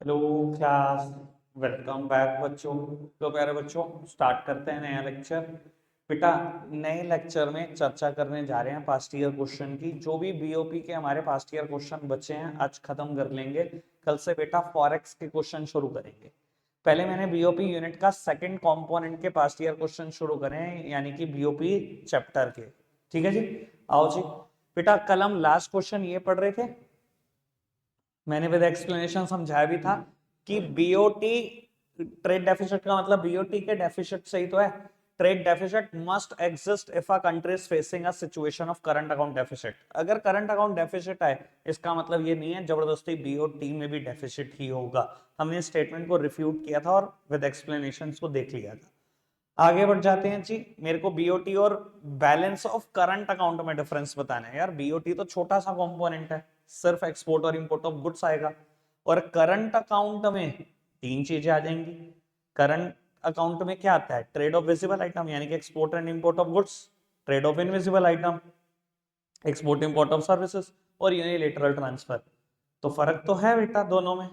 Hello class. Welcome back बच्चों। तो प्यारे बच्चों, स्टार्ट करते हैं नया लेक्चर। बेटा, नए लेक्चर में चर्चा करने जा रहे हैं पास्ट ईयर क्वेश्चन की। जो भी बीओपी के हमारे पास्ट ईयर क्वेश्चन बचे हैं आज खत्म कर लेंगे। कल से बेटा फॉरेक्स के क्वेश्चन शुरू करेंगे। पहले मैंने बीओपी यूनिट का सेकंड कंपोनेंट के पास्ट ईयर क्वेश्चन शुरू करें, यानी कि बीओपी चैप्टर के। ठीक है जी, आओ जी। बेटा, कल हम लास्ट क्वेश्चन ये पढ़ रहे थे, मैंने विद एक्सप्लेनेशन समझाया भी था कि बीओटी ट्रेड डेफिसिट का मतलब बीओटी के डेफिसिट से ही तो है। Trade deficit must exist if a country is facing a situation of current account deficit. अगर करंट अकाउंट डेफिसिट है, इसका मतलब ये नहीं है जबरदस्ती बीओटी में भी डेफिसिट ही होगा। हमने स्टेटमेंट को रिफ्यूट किया था और विद एक्सप्लेनेशन को देख लिया था। आगे बढ़ जाते हैं जी। मेरे को बीओटी और बैलेंस ऑफ करंट अकाउंट में डिफरेंस बताना है। यार बीओटी तो छोटा सा कंपोनेंट है, सिर्फ एक्सपोर्ट और इंपोर्ट ऑफ गुड्स आएगा। और करंट अकाउंट में तीन चीजें आ जाएंगी। करंट अकाउंट में क्या आता है? ट्रेड ऑफ विजिबल आइटम यानी कि export and import of goods, trade off invisible item, export import of services, और यूनिलेटरल ट्रांसफर। तो फर्क तो है बेटा दोनों में,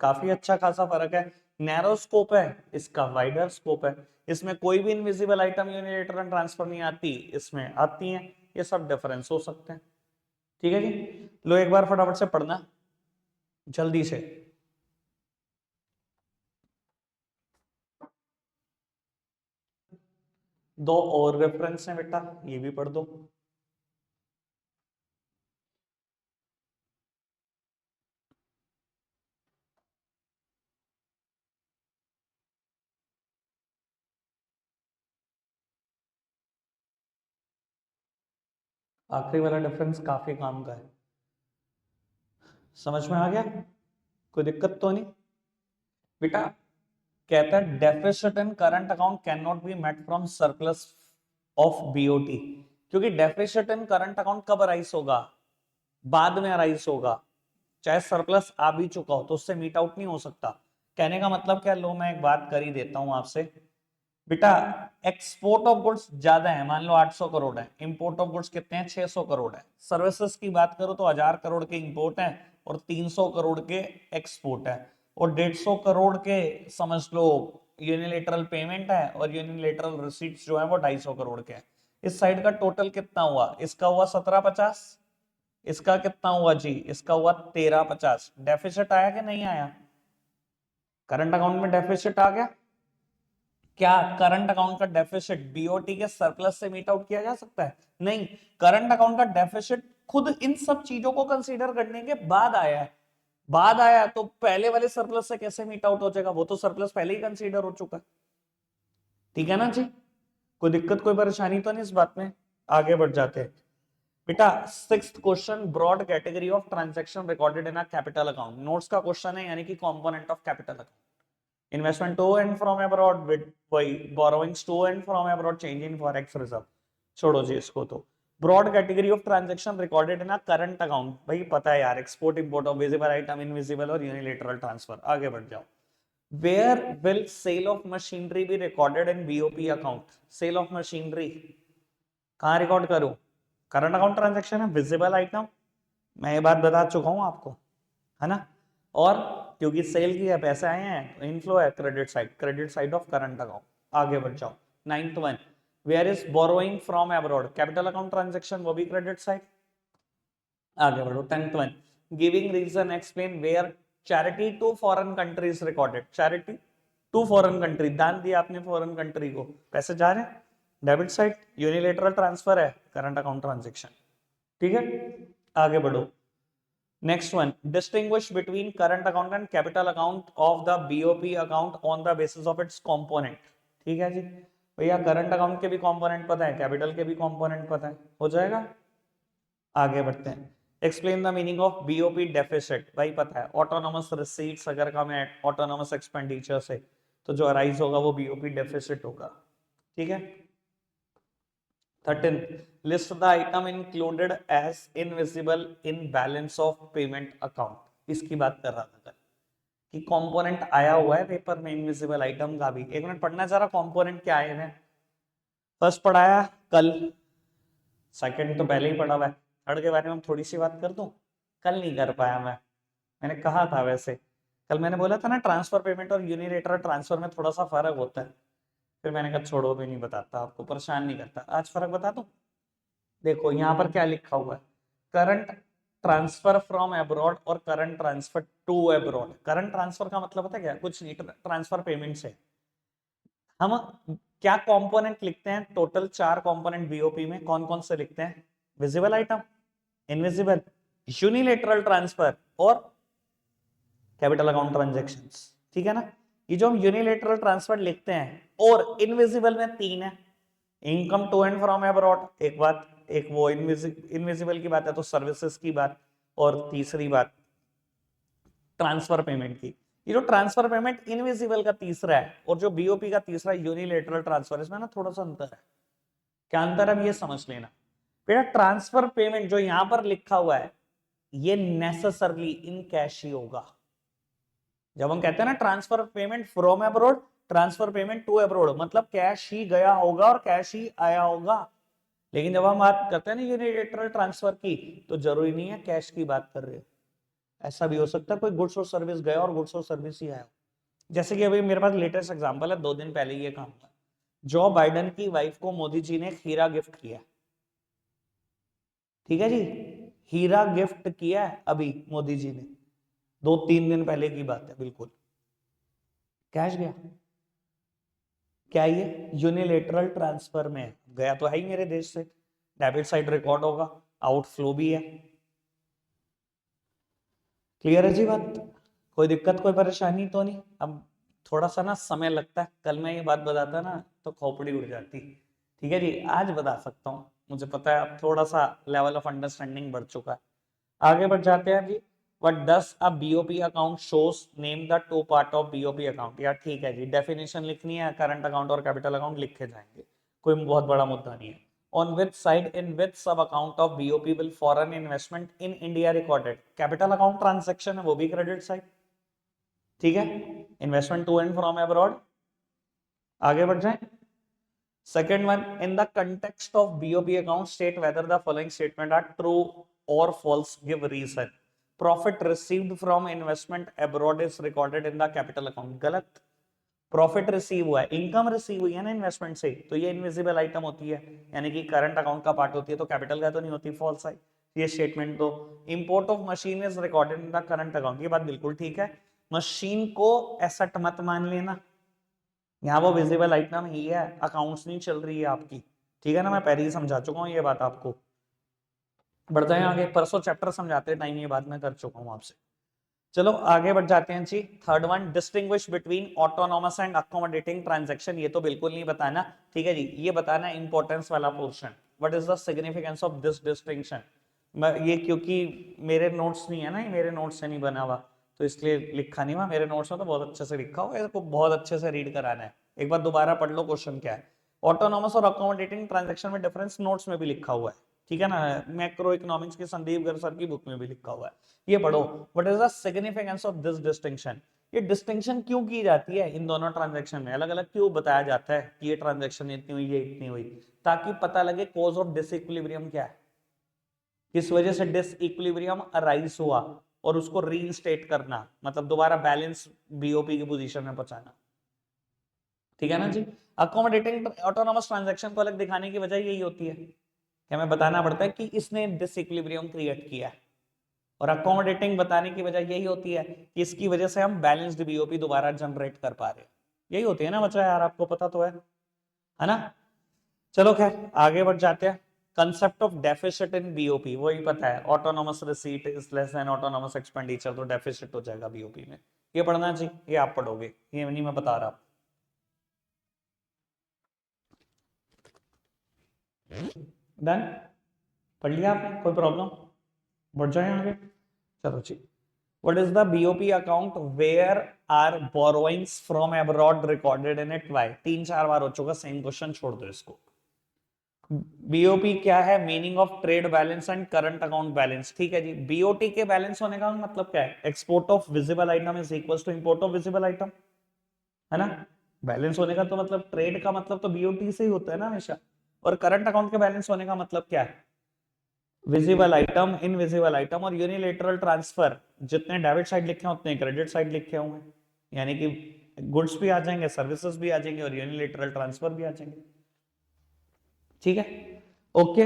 काफी अच्छा खासा फर्क है। नैरो स्कोप है, इसका वाइडर स्कोप है। इसमें कोई भी इनविजिबल आइटम यूनिलेटरल ट्रांसफर नहीं आती, इसमें आती है। ये सब डिफरेंस हो सकते हैं। ठीक है जी, लो एक बार फटाफट से पढ़ना जल्दी से। दो और रेफरेंस हैं बेटा, ये भी पढ़ दो। आखिरी वाला डिफरेंस काफी काम का है, समझ में आ गया? कोई दिक्कत तो नहीं बेटा? कहता है deficit in current account can not be met from surplus of BOT. क्योंकि डेफिसिट इन करंट अकाउंट कब अराइज होगा? बाद में अराइज होगा। चाहे सरप्लस आ भी चुका हो तो उससे मीट आउट नहीं हो सकता। कहने का मतलब क्या? लो मैं एक बात कर ही देता हूं आपसे। बेटा, एक्सपोर्ट ऑफ गुड्स ज्यादा है, मान लो 800 करोड़ है। इंपोर्ट ऑफ गुड्स कितने हैं? 600 करोड़ है। सर्विसेज की बात करो तो 1000 करोड़ के इंपोर्ट है और 300 करोड़ के एक्सपोर्ट है। और 150 करोड़ के समझ लो यूनिलेटरल पेमेंट है, और यूनिलेटरल रिसीट्स जो है वो 250 करोड़ के हैं। इस साइड का टोटल कितना हुआ? इसका हुआ 1750, इसका कितना हुआ जी? इसका हुआ 1350। डेफिसिट आया कि नहीं आया? करंट अकाउंट में डेफिसिट आ गया। क्या करंट अकाउंट का डेफिसिट बीओटी के सरप्लस से मीट आउट किया जा सकता है? नहीं। करंट अकाउंट का डेफिसिट खुद इन सब चीजों को कंसीडर करने के बाद आया है। बाद आया तो पहले वाले सरप्लस से कैसे मीट आउट हो जाएगा? वो तो सरप्लस पहले ही कंसीडर हो चुका है। ठीक है ना जी? कोई दिक्कत कोई परेशानी तो नहीं इस बात में? आगे बढ़ जाते हैं बेटा। Sixth question, broad category of transaction recorded in a capital account. Notes का क्वेश्चन है, यानी कि component of capital account. Investment to and from abroad with वही borrowings to and from abroad, change in forex reserve. छोड़ो जी इसको तो। Broad category of transaction recorded in a current account, भाई पता है यार, export import of visible item, invisible और यूनिलेटरल ट्रांसफर। आगे बढ़ जाओ। Where will sale of machinery be recorded in BOP account? Sale of machinery कहाँ रिकॉर्ड करूं? करंट अकाउंट ट्रांजैक्शन है, विजिबल आइटम, मैं ये बात बता चुका हूं आपको, है ना? और क्योंकि सेल की है, पैसे आए हैं तो इनफ्लो है, credit side of current account. आगे बढ़ जाओ। Ninth one, where is borrowing from abroad? Capital account transaction, वो भी क्रेडिट साइड। आगे बढ़ो। Tenth one, giving reason explain where charity to foreign countries recorded. Charity to foreign country, दान दिया आपने फॉरेन कंट्री को, पैसे जा रहे हैं, डेबिट साइड। यूनिलेटरल ट्रांसफर है, करंट अकाउंट ट्रांजेक्शन। ठीक है, आगे बढ़ो। Next one, distinguish between current account and capital account of the BOP account on the basis of its component. ठीक है जी, भैया करंट अकाउंट के भी कंपोनेंट पता है, कैपिटल के भी कंपोनेंट पता है, हो जाएगा। आगे बढ़ते हैं। Explain the meaning of BOP deficit, भाई पता है, ऑटोनोमस रिसीट्स अगर कम है ऑटोनोमस एक्सपेंडिचर से, तो जो अराइज होगा वो बीओपी डेफिसिट होगा। ठीक है। 13, list the item included as invisible in balance of payment account. इसकी बात कर रहा था कल कि कंपोनेंट आया हुआ है पेपर में इनविजिबल आइटम का भी। एक मिनट पढ़ना जरा, कंपोनेंट क्या आए हैं। फर्स्ट पढ़ाया कल, सेकंड तो पहले ही पढ़ा हुआ है। थर्ड के बारे में थोड़ी सी बात कर दूं, कल नहीं कर पाया मैं, मैंने कहा था वैसे कल मैंने बोला था ना ट्रांसफर पेमेंट और यूनिलेटरल ट्रांसफर में थोड़ा सा फर्क होता है, फिर मैंने कहा छोड़ो भी नहीं बताता, आपको परेशान नहीं करता, आज फर्क बता दूं। देखो यहाँ पर क्या लिखा हुआ है, करंट ट्रांसफर फ्रॉम अब्रॉड और current transfer to abroad. Current transfer का मतलब होता है क्या, कुछ नहीं, ट्रांसफर पेमेंट से हम क्या कंपोनेंट लिखते हैं, टोटल 4 कंपोनेंट बीओपी में, कौन कौन से लिखते हैं, visible item, invisible, unilateral transfer और कैपिटल अकाउंट ट्रांजैक्शंस, ठीक है ना। ये जो हम यूनिलेटरल ट्रांसफर लिखते हैं और इनविजिबल में 3 है, income to and from abroad एक बात, एक वो इनविजिबल की बात है तो सर्विसेज की बात, और तीसरी बात ट्रांसफर पेमेंट की। ये जो ट्रांसफर पेमेंट इनविजिबल का तीसरा है और जो बीओपी का तीसरा यूनिलेटरल ट्रांसफर, इसमें ना थोड़ा सा अंतर है। क्या अंतर है ये समझ लेना बेटा। ट्रांसफर पेमेंट जो यहां पर लिखा हुआ है ये नेसेसरली इन कैश ही होगा। जब हम कहते हैं ना transfer payment from abroad, transfer payment to abroad, मतलब कैश ही गया होगा और कैश ही आया होगा। लेकिन जब हम बात करते हैं ना यूनिलेटरल ट्रांसफर की, तो जरूरी नहीं है कैश की बात कर रहे हो, ऐसा भी हो सकता है कोई गुड्स और सर्विस गया और गुड्स और सर्विस ही आया। जैसे कि अभी मेरे पास लेटेस्ट एग्जांपल है, 2 दिन पहले ये काम था, जो बाइडेन की वाइफ को मोदी जी ने हीरा गिफ्ट किया, ठीक है जी, हीरा गिफ्ट किया अभी मोदी जी ने, 2-3 दिन पहले की बात है, बिल्कुल कैश गया। क्या ये यूनिलेटरल ट्रांसफर में गया तो है ही मेरे देश से, डेबिट साइड रिकॉर्ड होगा, आउटफ्लो भी है। क्लियर है जी बात, कोई दिक्कत कोई परेशानी तो नहीं। अब थोड़ा सा ना समय लगता है, कल मैं ये बात बताता ना तो खोपड़ी उड़ जाती, ठीक है जी, आज बता सकता हूँ, मुझे पता है अब थोड़ा सा लेवल ऑफ अंडरस्टैंडिंग बढ़ चुका है। आगे बढ़ जाते हैं जी। What does a BOP account shows? Name the two part of BOP account। यार ठीक है जी, डेफिनेशन लिखनी है, करंट अकाउंट और कैपिटल अकाउंट लिखे जाएंगे, कोई बहुत बड़ा मुद्दा नहीं है। On which side in which sub account of BOP will foreign investment in India recorded? Capital account transaction है वो भी क्रेडिट साइड, ठीक है, investment to and from abroad. आगे बढ़ जाए। Second one, in the context of BOP account, state whether the following statement are true or false. Give reason. Profit received from investment abroad is recorded in the capital account. गलत। Profit receive हुआ है, income receive हुई है ना investment से, तो ये invisible item होती है, यानी कि करंट अकाउंट का पार्ट होती है, तो कैपिटल का तो नहीं होती, फॉल्स है ये स्टेटमेंट। तो import of machine is recorded in the current account, ये बात बिल्कुल ठीक है, मशीन को एसेट मत मान लेना, यहाँ वो विजिबल आइटम ही है, अकाउंट्स नहीं चल रही है आपकी, ठीक है ना, मैं पहले ही समझा चुका हूँ ये बात आपको। बढ़ जाए आगे, परसों चैप्टर समझाते टाइम ये बात मैं कर चुका हूँ आपसे। चलो आगे बढ़ जाते हैं जी। Third one, distinguish between autonomous and accommodating transaction, ये तो बिल्कुल नहीं बताना, ठीक है जी, ये बताना इंपॉर्टेंस वाला portion. What is the significance of this distinction. ये क्योंकि मेरे नोट्स नहीं है ना, ये मेरे नोट्स से नहीं बना हुआ, तो इसलिए लिखा नहीं हुआ, मेरे नोट्स में तो बहुत अच्छे से लिखा हुआ है, इसको बहुत अच्छे से रीड कराना है, एक बार दोबारा पढ़ लो क्वेश्चन क्या है। ऑटोनोमस और अकोमोडेटिंग ट्रांजैक्शन में डिफरेंस नोट्स में भी लिखा हुआ है, ठीक है ना, मैक्रो इकोनॉमिक्स की संदीप गर सर की बुक में भी लिखा हुआ है, ये पढ़ो। What is the significance of this distinction, ये डिस्टिंक्शन क्यों की जाती है इन दोनों ट्रांजैक्शन में, अलग अलग क्यों बताया जाता है कि ये ट्रांजैक्शन इतनी हुई, ये इतनी हुई, ताकि पता लगे कॉज ऑफ डिसइक्विलिब्रियम क्या है, किस वजह से डिसइक्विलिब्रियम अराइज हुआ, और उसको रीइंस्टेट करना, मतलब दोबारा बैलेंस बीओपी की पोजीशन में पहुंचाना, ठीक है ना जी। अकोमोडेटिंग ऑटोनोमस ट्रांजैक्शन को अलग दिखाने की वजह यही होती है कि हमें बताना पड़ता है कि इसने डिसइक्विलिब्रियम क्रिएट किया है, और अकोमोडेटिंग बताने की वजह यही होती है कि इसकी वजह से हम बैलेंस्ड बीओपी दोबारा जनरेट कर पा रहे हैं, यही होती है ना बच्चा, यार आपको पता तो है ना। चलो खैर आगे बढ़ जाते हैं। Concept of deficit in BOP वही पता है, autonomous receipt is less than autonomous expenditure, तो डेफिसिट हो जाएगा बीओपी में, ये पढ़ना चाहिए, ये आप पढ़ोगे, ये नहीं मैं बता रहा। डन, पढ़ लिया आपने, कोई प्रॉब्लम, बढ़ जाए आगे। चलो जी। What is the BOP account where are borrowings from abroad recorded in it? Why? 3-4 बार हो चुका, सेम क्वेश्चन, छोड़ दो इसको। बीओपी क्या है, meaning of trade balance and current account balance, ठीक है जी। बीओटी के बैलेंस होने का मतलब क्या है, export of visible item is equals to import of visible item, है ना। बैलेंस होने का तो मतलब ट्रेड का मतलब तो बीओटी से ही होता है ना हमेशा, और करंट अकाउंट के बैलेंस होने का मतलब क्या है, विजिबल आइटम, इनविजिबल आइटम और यूनिलेटरल ट्रांसफर, जितने डेबिट साइड लिखे हैं उतने क्रेडिट साइड लिखे हुए हैं, यानी कि गुड्स भी आ जाएंगे, सर्विसेज भी आ जाएंगे और यूनिलेटरल ट्रांसफर भी आ जाएंगे। ठीक है, ओके,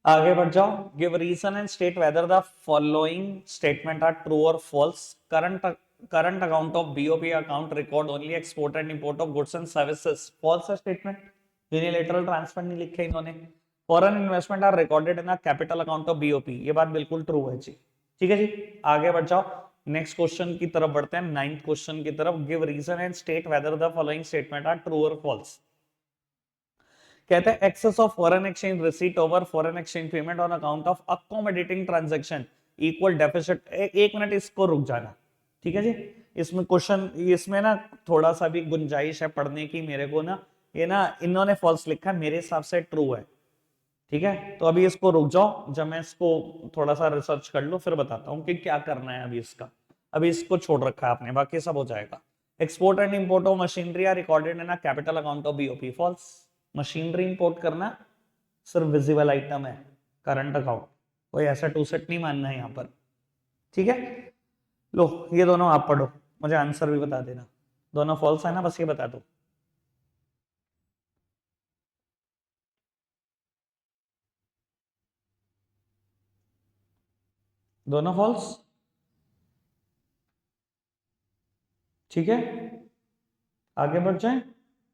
आगे बढ़ जाओ। Give reason and state whether the following statement are true और false. Current account of BOP account record only export and import of goods and services, false है स्टेटमेंट, यूनिलेटरल ट्रांसफर नहीं लिखे इन्होंने। Foreign investment are recorded in the capital account of BOP, ये बात बिल्कुल true है जी। ठीक है जी, आगे बढ़ जाओ, नेक्स्ट क्वेश्चन की तरफ बढ़ते हैं, 9th क्वेश्चन की तरफ। Give reason and state whether the following statement are true और फॉल्स। कहते हैं excess of foreign exchange receipt over foreign exchange payment on account of accommodating transaction equal deficit. एक मिनट इसको रुक जाना, ठीक है जी। इसमें क्वेश्चन, इसमें ना थोड़ा सा भी गुंजाइश है पढ़ने की मेरे को ना, ये ना इन्होंने फॉल्स लिखा है, मेरे हिसाब से ट्रू है। ठीक है, तो अभी इसको रुक जाओ, जब मैं इसको थोड़ा सा रिसर्च कर लूं फिर बताता हूँ कि क्या करना है अभी इसका। अभी इसको छोड़ रखा है आपने, बाकी सब हो जाएगा। Export and import of machinery are recorded in a capital account of BOP, false. Machinery import करना सिर्फ विजिबल आइटम है, करंट अकाउंट, कोई ऐसा टू सेट नहीं मानना है यहाँ पर। ठीक है, लो ये दोनों आप पढ़ो, मुझे आंसर भी बता देना। दोनों फॉल्स है ना, बस ये बता दो। दोनों फॉल्स, ठीक है, आगे बढ़ जाए,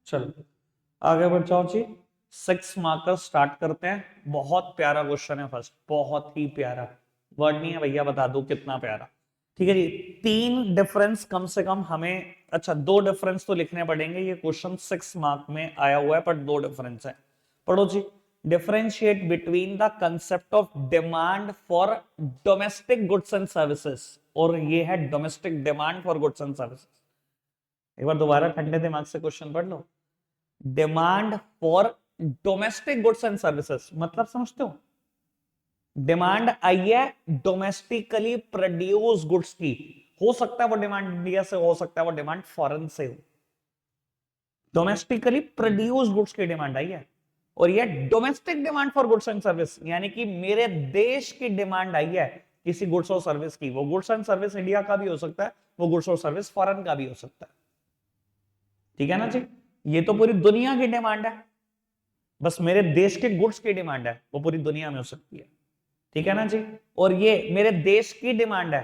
चलो आगे बढ़ जाओ जी। 6 मार्कर स्टार्ट करते हैं। बहुत प्यारा क्वेश्चन है फर्स्ट, बहुत ही प्यारा, वर्ड नहीं है भैया, बता दो कितना प्यारा। ठीक है जी, 3 डिफरेंस कम से कम हमें, अच्छा 2 डिफरेंस तो लिखने पड़ेंगे, ये क्वेश्चन 6 मार्क में आया हुआ है, पर 2 डिफरेंस है। पढ़ो जी। Differentiate between the concept of demand for domestic goods and services, और ये है domestic demand for goods and services. एक बार दोबारा ठंडे दिमाग से क्वेश्चन पढ़ लो। Demand for domestic goods and services मतलब समझते हो, डिमांड आई है डोमेस्टिकली प्रोड्यूस गुड्स की, हो सकता है वो डिमांड इंडिया से, हो सकता है वो डिमांड फॉरेन से हो। डोमेस्टिकली प्रोड्यूस गुड्स की डिमांड आई है, और ये domestic demand for goods and service, यानी कि मेरे देश की डिमांड आई है किसी गुड्स और सर्विस की। वो गुड्स एंड सर्विस इंडिया का भी हो सकता है, वो गुड्स और सर्विस फॉरेन का भी हो सकता है। ठीक है ना जी, ये तो पूरी दुनिया की डिमांड है, बस मेरे देश के गुड्स की डिमांड है, वो पूरी दुनिया में हो सकती है। ठीक है ना जी, और ये मेरे देश की डिमांड है,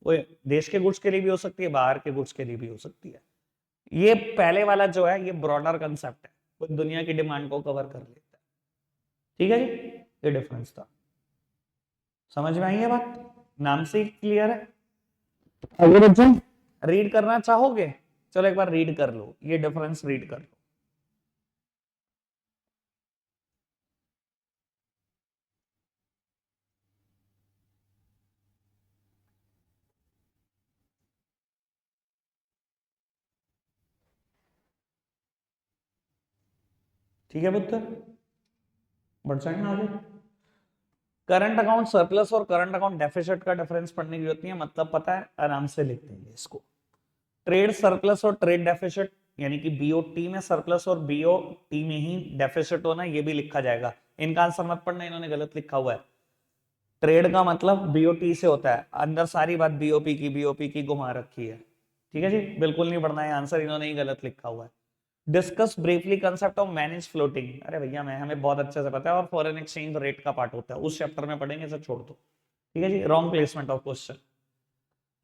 वो देश के गुड्स के लिए भी हो सकती है, बाहर के गुड्स के लिए भी हो सकती है। ये पहले वाला जो है ये ब्रॉडर कंसेप्ट है, वो दुनिया की डिमांड को कवर कर लेता है। ठीक है जी, ये डिफरेंस था, समझ में आई है बात, नाम से क्लियर है। आगे बच्चों, रीड करना चाहोगे? चलो एक बार रीड कर लो, ये डिफरेंस रीड कर लो। ठीक है पुत्र, बढ़ जाएंगे आगे। करंट अकाउंट सरप्लस और करंट अकाउंट डेफिसिट का डिफरेंस पढ़ने की जरूरत नहीं है, मतलब पता है, आराम से लिख देंगे इसको। ट्रेड सरप्लस और ट्रेड डेफिसिट, यानी कि बीओटी में सरप्लस और बीओटी में ही डेफिसिट होना, ये भी लिखा जाएगा। इनका आंसर मत पढ़ना, इन्होंने गलत लिखा हुआ है। ट्रेड का मतलब बीओटी से होता है, अंदर सारी बात बीओपी की घुमा रखी है। ठीक है जी, बिल्कुल नहीं पढ़ना है, आंसर इन्होंने ही गलत लिखा हुआ है। Discuss briefly concept of manage floating, अरे भैया मैं, हमें बहुत अच्छे से पता है, और फॉरेन एक्सचेंज रेट का पार्ट होता है, उस चैप्टर में पढ़ेंगे, इसे छोड़ दो। ठीक है जी, रॉन्ग प्लेसमेंट ऑफ क्वेश्चन।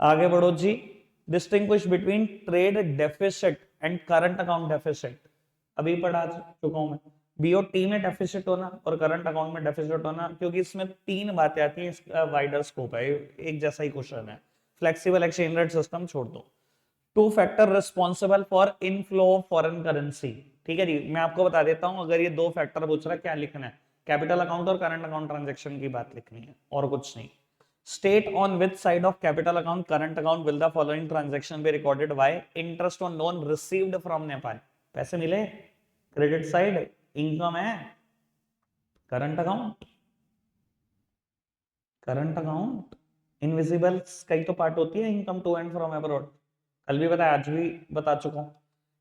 आगे बढ़ो जी। Distinguish between trade deficit and current account deficit, अभी पढ़ा चुका हूं मैं। बीओटी में डेफिसिट होना और करंट अकाउंट में डेफिसिट होना, क्योंकि इसमें 3 बातें आती हैं, इसका वाइडर स्कोप है, एक जैसा ही क्वेश्चन है। फ्लेक्सिबल एक्सचेंज रेट सिस्टम छोड़ दो। 2 factor responsible for inflow of foreign currency, ठीक है जी, मैं आपको बता देता हूं, अगर ये 2 फैक्टर पूछ रहा है क्या लिखना है, कैपिटल अकाउंट और करंट अकाउंट ट्रांजेक्शन की बात लिखनी है, और कुछ नहीं। State on which side of capital account current account will the following transaction be recorded by interest on loan received from Nepal, पैसे मिले, क्रेडिट साइड, इनकम है, current account, current account invisible का ही तो पार्ट होती है income to and from abroad, कल भी बताया, आज भी बता चुका हूं।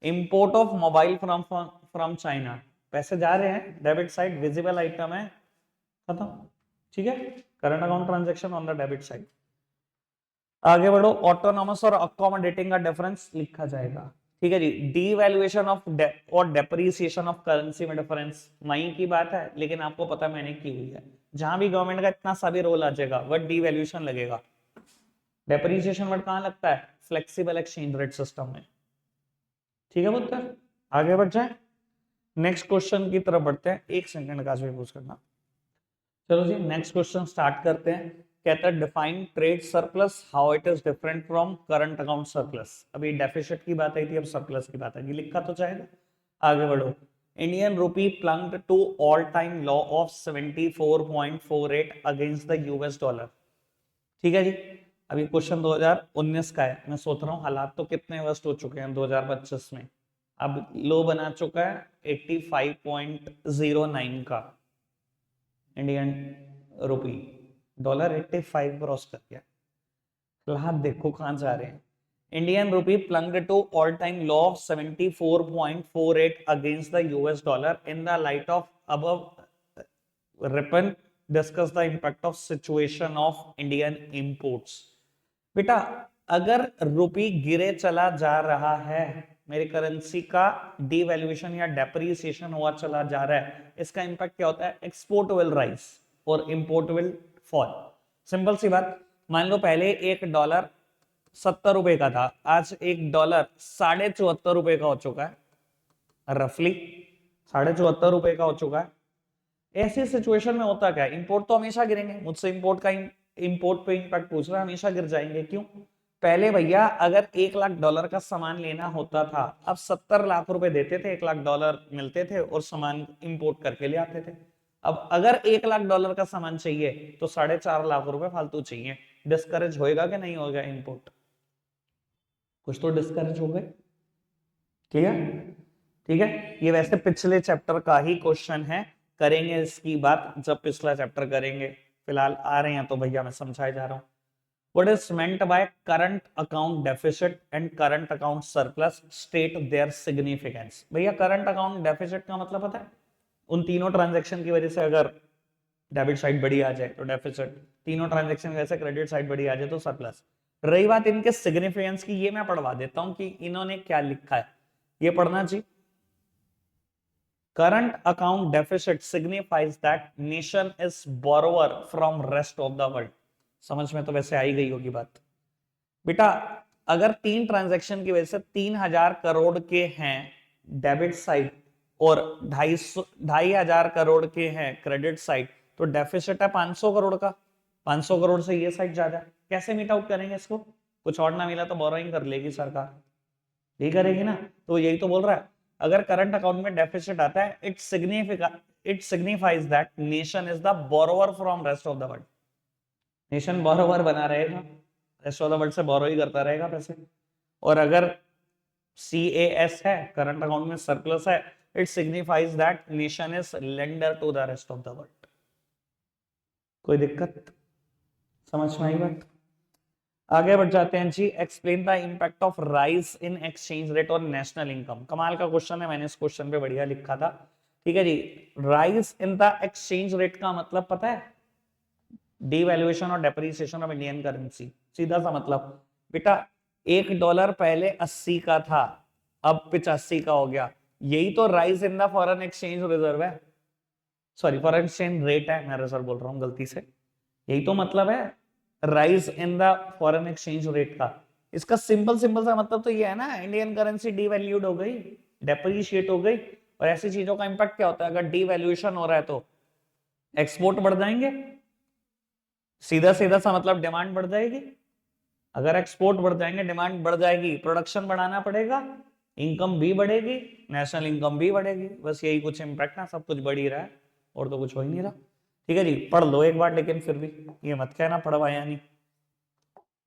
Import of mobile from from China, पैसे जा रहे हैं, डेबिट साइड विजिबल आइटम है, खत्म। ठीक है, current account transaction on the debit side. आगे बढ़ो, ऑटोनॉमस और अकोमोडेटिंग का डिफरेंस लिखा जाएगा। ठीक है जी, डीवैल्यूएशन ऑफ और डेप्रिसिएशन ऑफ करेंसी में डिफरेंस वहीं की बात है, लेकिन आपको पता मैंने की हुई है। जहां भी गवर्नमेंट का इतना सा भी रोल आ जाएगा वह डीवैल्यूएशन लगेगा। डेप्रिसिएशन वर्ड कहां लगता है? फ्लेक्सिबल एक्सचेंज रेट सिस्टम में। ठीक है पुत्र, आगे बढ़ जाए, नेक्स्ट क्वेश्चन की तरफ बढ़ते हैं। एक सेकंड का पूछ करना। चलो जी, नेक्स्ट क्वेश्चन स्टार्ट करते हैं। कहता है define trade surplus how it is different from current account surplus. अभी डेफिसिट की बात आई थी, अब सरप्लस की बात आएगी, लिखा तो जाएगा। आगे बढ़ो, Indian rupee plunged to all time low of 74.48 against the US dollar. ठीक है जी, अभी क्वेश्चन 2019 का है, मैं सोच रहा हूँ हालात तो कितने वर्स्ट हो चुके हैं 2025 में। अब लो बना चुका है 85.09 का इंडियन रुपी, डॉलर 85 क्रॉस कर गया। हालात देखो कहां जा रहे हैं। Indian rupee plunged to all time low of 74.48 against the US dollar in the light of above report discuss the impact of situation of Indian imports. बेटा, अगर रुपी गिरे चला जा रहा है, मेरी करेंसी का डीवैल्यूएशन या डेप्रिसिएशन हुआ चला जा रहा है, इसका इंपैक्ट क्या होता है? एक्सपोर्ट विल राइज और इंपोर्ट विल फॉल। सिंपल सी बात, मान लो पहले $1 70 का था, आज $1 74.5 का हो चुका है, रफली $74.5 का हो चुका है। ऐसी सिचुएशन में होता क्या है? इंपोर्ट तो हमेशा गिरेंगे, मुझसे इंपोर्ट पे इंपैक्ट पूछ रहा है, हमेशा गिर जाएंगे। क्यों? पहले भैया अगर $1 लाख का सामान लेना होता था, अब 70 लाख रुपए देते थे, $1 लाख मिलते थे और सामान इंपोर्ट करके ले आते थे। अब अगर $1 लाख का सामान चाहिए तो 4.5 लाख रुपए फालतू चाहिए। डिस्करेज होएगा कि नहीं होगा इंपोर्ट? कुछ तो डिस्करेज हो गए। क्लियर? ठीक है, ये वैसे पिछले चैप्टर का ही क्वेश्चन है, करेंगे इसकी बात जब पिछला चैप्टर करेंगे। फिलहाल आ रहे हैं तो भैया मैं समझाया जा रहा हूं। What is meant by current account deficit and current account surplus? State their significance. भैया करंट अकाउंट डेफिसिट का मतलब पता है? उन तीनों ट्रांजैक्शन की वजह से अगर डेबिट साइड बड़ी आ जाए तो डेफिसिट, तीनों ट्रांजैक्शन की वजह से क्रेडिट साइड बड़ी आ जाए तो सरप्लस। रही बात इनके सिग्निफिकेंस की, ये मैं पढ़वा देता हूं कि इन्होंने क्या लिखा है, ये पढ़ना चाहिए। Current account deficit signifies that nation is borrower from rest of the world. समझ में तो वैसे आई गई होगी बात। बेटा, अगर तीन ट्रांजैक्शन की वजह से 3,000 करोड़ के हैं डेबिट साइड और 2,500 के हैं क्रेडिट साइड, तो डेफिसिट है 500 करोड़ का। 500 करोड़ से ये साइड ज्यादा, कैसे मीट आउट करेंगे इसको? कुछ और ना मिला तो बोरोइंग कर लेगी सरकार, यही करेगी ना। तो यही तो बोल रहा है, अगर करंट अकाउंट में डेफिसिट आता है, it signifies that nation is the borrower from rest of the world. Nation borrower बना रहेगा, रेस्ट ऑफ द वर्ल्ड से बोरो ही करता रहेगा पैसे। और अगर CAS है, करंट अकाउंट में सरप्लस है, it signifies that nation is lender to the rest of the world. कोई दिक्कत? समझ में आई बात? आगे बढ़ जाते हैं जी। Explain the impact of rise in exchange rate और नेशनल इनकम। कमाल का क्वेश्चन है, मैंने इस क्वेश्चन पे बढ़िया लिखा था। ठीक है जी, rise in the exchange rate का मतलब पता है? डीवैल्यूएशन और डेप्रिसिएशन ऑफ इंडियन करेंसी, सीधा सा मतलब। बेटा, $1 पहले 80 का था, अब 85 का हो गया, यही तो rise in the foreign exchange reserve है, सॉरी फॉरेन एक्सचेंज रेट है, मैं रिजर्व बोल रहा हूँ गलती से। यही तो मतलब है rise in the foreign exchange rate का। इसका सिंपल सिंपल सा मतलब तो ये है ना, इंडियन करेंसी डीवैल्यूड हो गई, डेप्रिशिएट हो गई। और ऐसी चीजों का इंपैक्ट क्या होता है? अगर डीवैल्यूएशन हो रहा है तो एक्सपोर्ट बढ़ जाएंगे, सीधा सीधा सा मतलब डिमांड बढ़ जाएगी। अगर एक्सपोर्ट बढ़ जाएंगे, डिमांड बढ़ जाएगी, प्रोडक्शन बढ़ाना पड़ेगा, इनकम भी बढ़ेगी, नेशनल इनकम भी बढ़ेगी। बस यही कुछ इंपैक्ट ना, सब कुछ बढ़ ही रहा है और तो कुछ हो ही नहीं रहा। ठीक है जी, पढ़ लो एक बार, लेकिन फिर भी ये मत कहना पढ़वाया नहीं।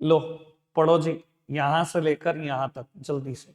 लो पढ़ो जी, यहां से लेकर यहां तक जल्दी से।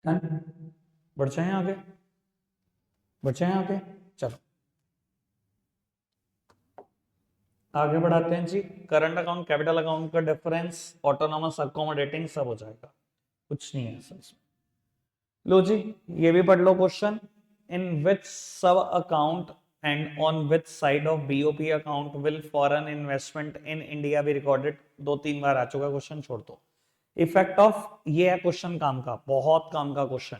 बढ़ जाए आगे, बढ़ जाए आगे, चलो आगे बढ़ाते हैं जी। करंट अकाउंट कैपिटल अकाउंट का डिफरेंस, ऑटोनॉमस अकोमोडेटिंग सब हो जाएगा, कुछ नहीं है सर इसमें। लो जी, ये भी पढ़ लो क्वेश्चन। इन विच सब account and on which side of BOP account will foreign investment in India be recorded. 2-3 बार आ चुका क्वेश्चन, छोड़ दो। इफेक्ट ऑफ, ये है क्वेश्चन काम का, बहुत काम का क्वेश्चन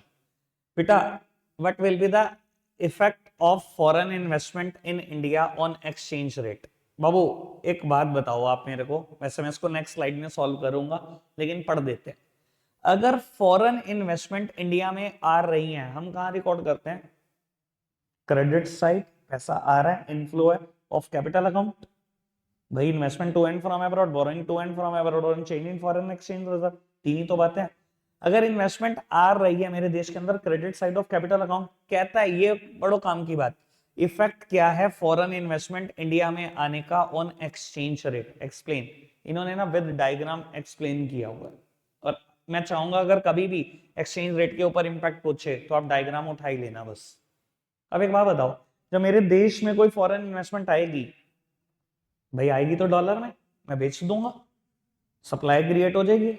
बेटा। What will be the effect of foreign investment in India on exchange rate. बाबू एक बात बताओ आप मेरे को, वैसे मैं इसको नेक्स्ट स्लाइड में सॉल्व करूंगा, लेकिन पढ़ देते हैं। अगर फॉरेन इन्वेस्टमेंट इंडिया में आ रही है, हम कहां रिकॉर्ड करते हैं? क्रेडिट साइड, पैसा आ रहा है, इनफ्लो है ऑफ कैपिटल अकाउंट। भाई investment to and from abroad, borrowing to and from abroad और change in foreign exchange reserve, तीन ही तो बातें हैं। अगर इन्वेस्टमेंट आ रही है मेरे देश के अंदर, credit side of capital account कहता है, ये बड़ो काम की बात। इफेक्ट क्या है फॉरेन इन्वेस्टमेंट इंडिया में आने का ऑन एक्सचेंज रेट? एक्सप्लेन। इन्होंने ना विद डायग्राम एक्सप्लेन किया हुआ है, और मैं चाहूंगा अगर कभी भी एक्सचेंज रेट के ऊपर इंपैक्ट पूछे तो आप डायग्राम उठा ही लेना बस। अब एक बात बताओ, जब मेरे देश में कोई फॉरेन इन्वेस्टमेंट आएगी, भाई आएगी तो डॉलर में, मैं बेच दूंगा, सप्लाई क्रिएट हो जाएगी,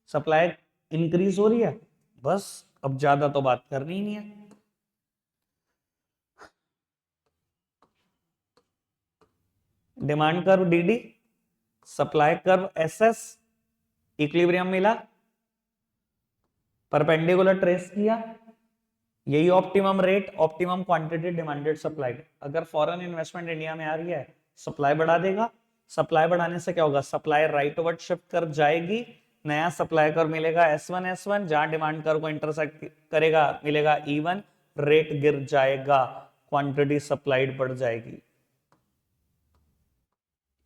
सप्लाई इंक्रीज हो रही है, बस अब ज्यादा तो बात करनी ही नहीं है। Demand curve DD, supply curve SS, equilibrium मिला, परपेंडिकुलर ट्रेस किया, यही optimum rate, optimum quantity demanded supplied. अगर फॉरेन इन्वेस्टमेंट इंडिया में आ रही है, सप्लाई बढ़ा देगा, सप्लाई बढ़ाने से क्या होगा? सप्लाई राइटवर्ड शिफ्ट कर जाएगी, नया सप्लाई कर्व मिलेगा S1 जहां डिमांड कर्व को इंटरसेक्ट करेगा मिलेगा E1, रेट गिर जाएगा, क्वांटिटी सप्लाइड बढ़ जाएगी।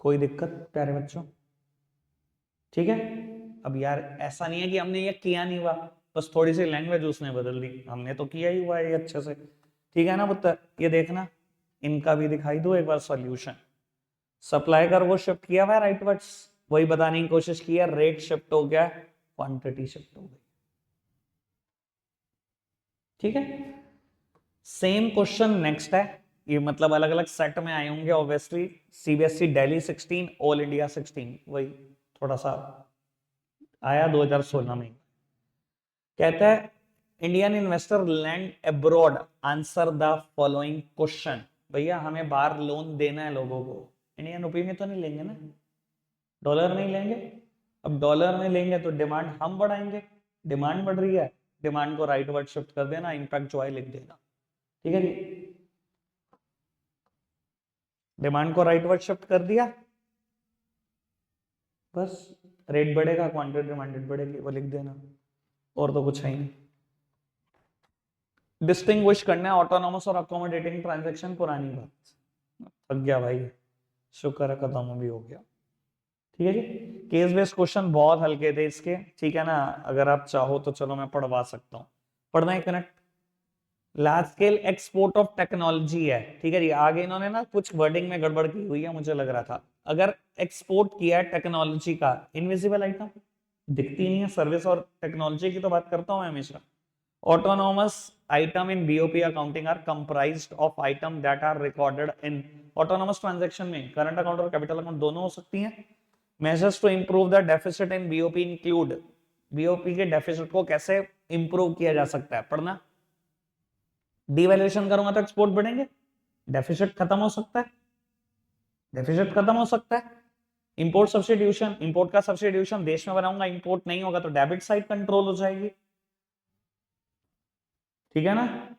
कोई दिक्कत प्यारे बच्चों? ठीक है। अब यार ऐसा नहीं है कि हमने ये किया नहीं हुआ, बस थोड़ी सी लैंग्वेज उसने बदल दी, हमने तो किया ही हुआ है ये अच्छे से। ठीक है ना पुत्र? ये देखना, इनका भी दिखाई दो एक बार सॉल्यूशन। सप्लाई कर वो शिफ्ट किया हुआ राइटवर्ड्स, वही बताने की कोशिश की है, रेट शिफ्ट हो गया, क्वांटिटी शिफ्ट हो गई। ठीक है। सेम क्वेश्चन नेक्स्ट है, ये मतलब अलग अलग सेट में आए होंगे obviously. CBSE Delhi 16, all India 16, वही थोड़ा सा आया 2016 में। कहता है Indian investor land abroad, answer the following question. भैया हमें बाहर लोन देना है लोगों को, इंडियन रुपये में तो नहीं लेंगे ना, डॉलर में ही लेंगे। अब डॉलर में लेंगे तो डिमांड हम बढ़ाएंगे, डिमांड बढ़ रही है, डिमांड को राइट वर्ड शिफ्ट कर देना, इम्पैक्ट जो है लिख देना। ठीक है जी, डिमांड को राइट वर्ड शिफ्ट कर दिया, बस रेट बढ़ेगा, क्वांटिटी डिमांडेड बढ़ेगी, वो लिख देना, और तो कुछ है ही नहीं। डिस्टिंग्विश करना है ऑटोनॉमस और अकोमोडेटिंग ट्रांजैक्शन, पुरानी बात, थक गया भाई, शुक्र है खत्म भी हो गया। ठीक है जी। केस बेस्ड क्वेश्चन बहुत हल्के थे इसके, ठीक है ना? अगर आप चाहो तो चलो मैं पढ़वा सकता हूँ, पढ़ना है connect. Large scale export of technology है, ठीक है जी। आगे इन्होंने ना कुछ वर्डिंग में गड़बड़ की हुई है, मुझे लग रहा था। अगर एक्सपोर्ट किया है टेक्नोलॉजी का, इनविजिबल आइटम दिखती नहीं है, सर्विस और टेक्नोलॉजी की तो बात करता हूं मैं हमेशा। Autonomous item in BOP accounting are comprised of item that are recorded in autonomous transaction में करंट अकाउंट और कैपिटल अकाउंट दोनों हो सकती हैं। Measures to improve the deficit in BOP include, BOP के डेफिसिट को कैसे इंप्रूव किया जा सकता है, पढ़ना। डिवैल्यूएशन करूंगा तो एक्सपोर्ट बढ़ेंगे, डेफिसिट खत्म हो सकता है, डेफिसिट खत्म हो सकता है। इंपोर्ट सब्स्टिट्यूशन, इंपोर्ट का सब्स्टिट्यूशन देश में बनाऊंगा, इंपोर्ट नहीं होगा तो डेबिट साइड कंट्रोल हो जाएगी, ठीक है ना?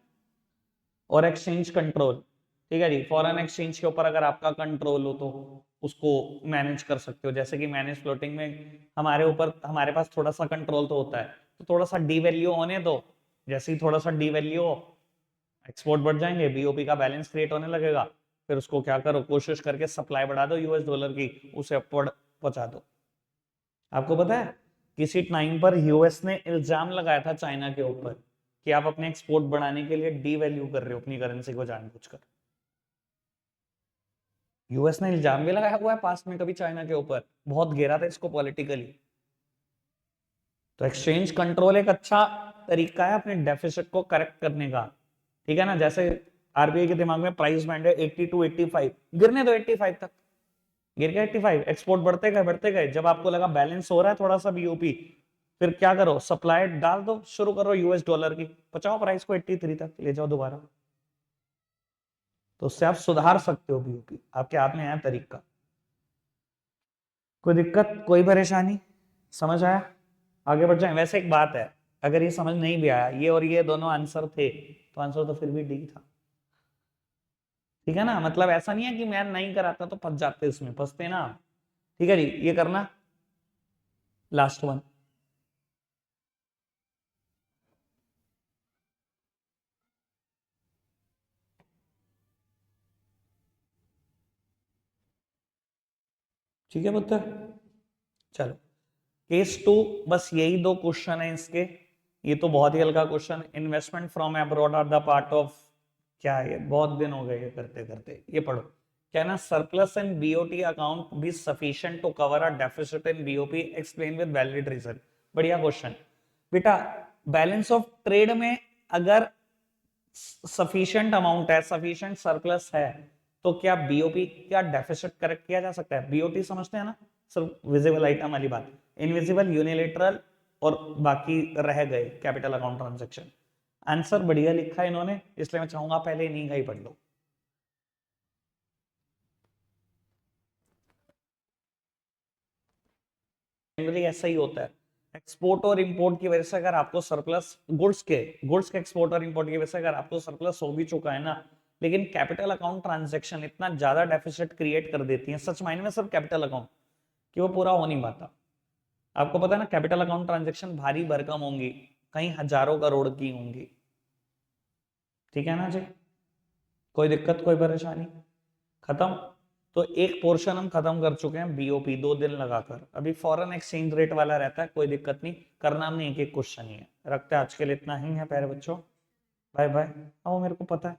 और एक्सचेंज कंट्रोल, ठीक है जी। फॉरेन एक्सचेंज के ऊपर अगर आपका कंट्रोल हो तो उसको मैनेज कर सकते हो, जैसे कि मैनेज फ्लोटिंग में हमारे ऊपर, हमारे पास थोड़ा सा कंट्रोल तो होता है, तो थोड़ा सा डीवैल्यू होने दो, जैसे ही थोड़ा सा डीवैल्यू हो, एक्सपोर्ट बढ़ जाएंगे, बीओपी का बैलेंस क्रिएट होने लगेगा, फिर उसको क्या करो, कोशिश करके सप्लाई बढ़ा दो यूएस डॉलर की, उसे अपवर्ड पहुंचा दो। आपको पता है किसी टाइम पर यूएस ने इल्जाम लगाया था चाइना के ऊपर कि आप अपने एक्सपोर्ट बढ़ाने के लिए डीवैल्यू कर रहे हो अपनी करेंसी को जानबूझकर। यूएस ने इल्जाम भी लगाया हुआ है पास्ट में कभी चाइना के ऊपर, बहुत घेरा था इसको पॉलिटिकली। तो एक्सचेंज कंट्रोल एक अच्छा तरीका है अपने डेफिसिट को करेक्ट करने का, ठीक है ना। जैसे आरबीआई के दिमाग में प्राइस बैंड है 80 टू 85, गिरने दो 85 तक, गिर गया 85, एक्सपोर्ट बढ़ते गए, जब आपको लगा बैलेंस हो रहा है थोड़ा सा बीओपी, फिर क्या करो, सप्लाई डाल दो, शुरू करो यूएस डॉलर की, बचाओ प्राइस को 83 तक ले जाओ दोबारा, तो उससे आप सुधार सकते हो बीओपी, आपके हाथ में है तरीका। कोई दिक्कत, कोई परेशानी, समझ आया? आगे बढ़ जाए। वैसे एक बात है, अगर ये समझ नहीं भी आया, ये और ये दोनों आंसर थे, तो आंसर तो फिर भी डी था, ठीक है ना। मतलब ऐसा नहीं है कि मैं नहीं कराता तो फंस जाते, इसमें फंसते ना, ठीक है जी। ये करना लास्ट वन, ठीक है पुत्र। चलो केस 2, बस यही दो क्वेश्चन है इसके, ये तो बहुत ही हल्का question. Investment from abroad are the part of, क्या है, बहुत दिन हो गए ये करते करते, ये पढ़ो क्या ना, surplus in BOT account be sufficient to cover a deficit in BOP, explain with valid reason. बढ़िया क्वेश्चन बेटा। बैलेंस ऑफ ट्रेड में अगर सफिशिएंट अमाउंट है, सफिशिएंट सरप्लस है, तो क्या बीओपी, क्या डेफिसिट करेक्ट किया जा सकता है? बीओटी समझते हैं ना, सिर्फ विजिबल आइटम वाली बात, इनविजिबल, यूनिलेटरल और बाकी रह गए कैपिटल अकाउंट ट्रांजैक्शन। आंसर बढ़िया लिखा है इन्होंने, इसलिए मैं चाहूंगा पहले इन्हीं का ही पढ़ लो। जनरली ऐसा ही होता है, एक्सपोर्ट और इंपोर्ट की वजह से अगर आपको सरप्लस, गुड्स के एक्सपोर्ट और इंपोर्ट की वजह से अगर आपको सरप्लस हो भी चुका है ना, लेकिन कैपिटल अकाउंट ट्रांजैक्शन इतना ज्यादा डेफिसिट क्रिएट कर देती है, सच मायने में सिर्फ कैपिटल अकाउंट, कि वो पूरा हो नहीं पाता। आपको पता है ना, कैपिटल अकाउंट ट्रांजैक्शन भारी भरकम होंगी, कई हजारों करोड़ की होंगी, ठीक है ना जी। कोई दिक्कत, कोई परेशानी, खत्म। तो एक पोर्शन हम खत्म कर चुके हैं बीओपी, 2 दिन लगाकर। अभी फॉरेन एक्सचेंज रेट वाला रहता है, कोई दिक्कत नहीं, करना नहीं, एक एक क्वेश्चन ही है। रखते हैं आज के लिए इतना ही है प्यारे बच्चों, बाय बाय। आओ, मेरे को पता है